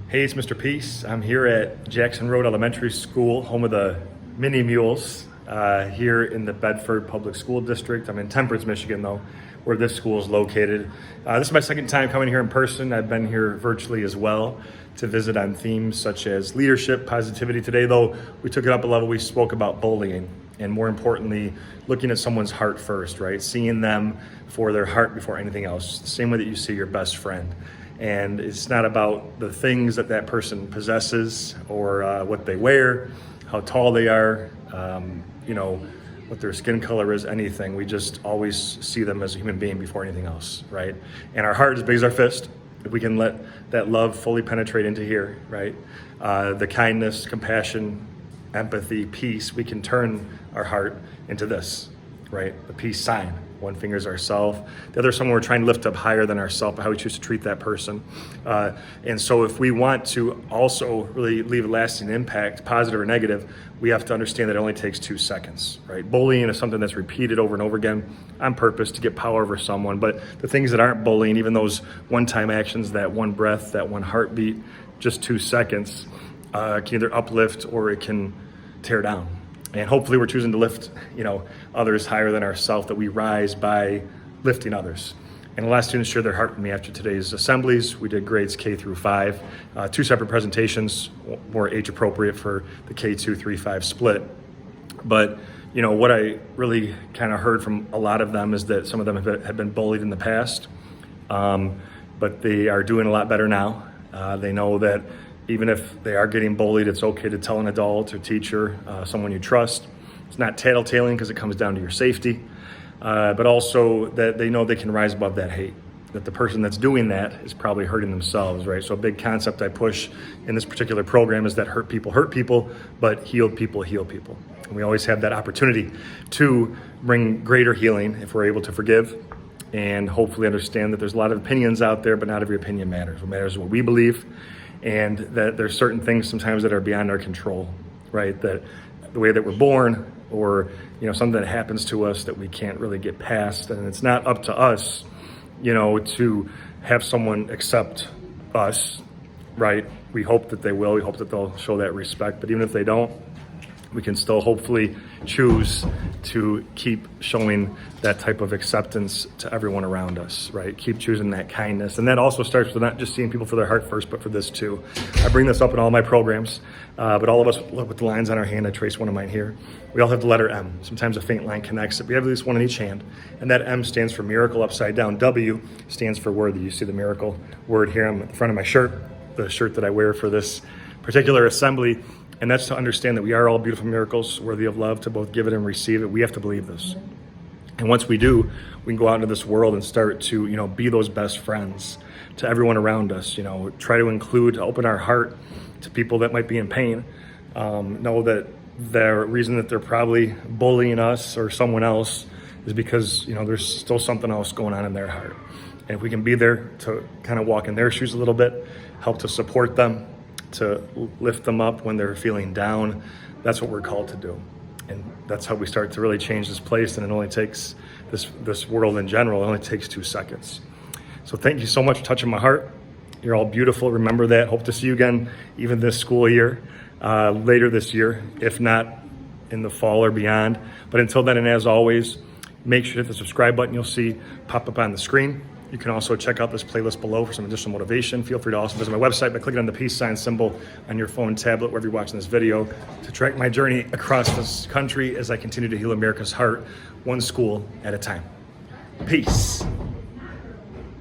Hey, it's Mr. Peace. I'm here at Jackson Road Elementary School, home of the mini Mules, here in the Bedford Public School District. I'm in Temperance, Michigan, though, where this school is located. This is my second time coming here in person. I've been here virtually as well to visit on themes such as leadership, positivity. Today, though, we took it up a level. We spoke about bullying, and more importantly, looking at someone's heart first, right? Seeing them for their heart before anything else, the same way that you see your best friend. And it's not about the things that that person possesses or what they wear, how tall they are, what their skin color is, anything. We just always see them as a human being before anything else, right? And our heart is big as our fist. If we can let that love fully penetrate into here, right? The kindness, compassion, empathy, peace, we can turn our heart into this, right? The peace sign. One finger is ourself. The other is someone we're trying to lift up higher than ourselves, how we choose to treat that person. And so if we want to also really leave a lasting impact, positive or negative, we have to understand that it only takes 2 seconds, right? Bullying is something that's repeated over and over again on purpose to get power over someone. But the things that aren't bullying, even those one-time actions, that one breath, that one heartbeat, just 2 seconds, can either uplift or it can tear down. And hopefully we're choosing to lift, others higher than ourselves, that we rise by lifting others. And the last students shared their heart with me after today's assemblies. We did grades K through 5, 2 separate presentations, more age appropriate for the K2, 3, 5 split. But, what I really kind of heard from a lot of them is that some of them have been bullied in the past, but they are doing a lot better now. They know that even if they are getting bullied, it's okay to tell an adult or teacher, someone you trust. It's not tattletaling because it comes down to your safety, but also that they know they can rise above that hate, that the person that's doing that is probably hurting themselves, right? So a big concept I push in this particular program is that hurt people, but healed people heal people. And we always have that opportunity to bring greater healing if we're able to forgive and hopefully understand that there's a lot of opinions out there, but not every opinion matters. What matters is what we believe, and that there's certain things sometimes that are beyond our control, right? That the way that we're born or, something that happens to us that we can't really get past. And it's not up to us, to have someone accept us, right? We hope that they will. We hope that they'll show that respect. But even if they don't, we can still hopefully choose to keep showing that type of acceptance to everyone around us, right? Keep choosing that kindness. And that also starts with not just seeing people for their heart first, but for this too. I bring this up in all my programs, but all of us with the lines on our hand, I trace one of mine here. We all have the letter M. Sometimes a faint line connects it. We have at least one in each hand. And that M stands for miracle upside down. W stands for worthy. You see the miracle word here on the front of my shirt, the shirt that I wear for this particular assembly. And that's to understand that we are all beautiful miracles, worthy of love, to both give it and receive it. We have to believe this. And once we do, we can go out into this world and start to, be those best friends to everyone around us. Try to include, open our heart to people that might be in pain. Know that the reason that they're probably bullying us or someone else is because, there's still something else going on in their heart. And if we can be there to kind of walk in their shoes a little bit, help to support them, to lift them up when they're feeling down, that's what we're called to do. And that's how we start to really change this place. And it only takes, this world in general, it only takes 2 seconds. So thank you so much for touching my heart. You're all beautiful. Remember that. Hope to see you again, even this school year, later this year, if not in the fall or beyond. But until then, and as always, make sure to hit the subscribe button you'll see pop up on the screen. You can also check out this playlist below for some additional motivation. Feel free to also visit my website by clicking on the peace sign symbol on your phone, tablet, wherever you're watching this video, to track my journey across this country as I continue to heal America's heart, one school at a time. Peace.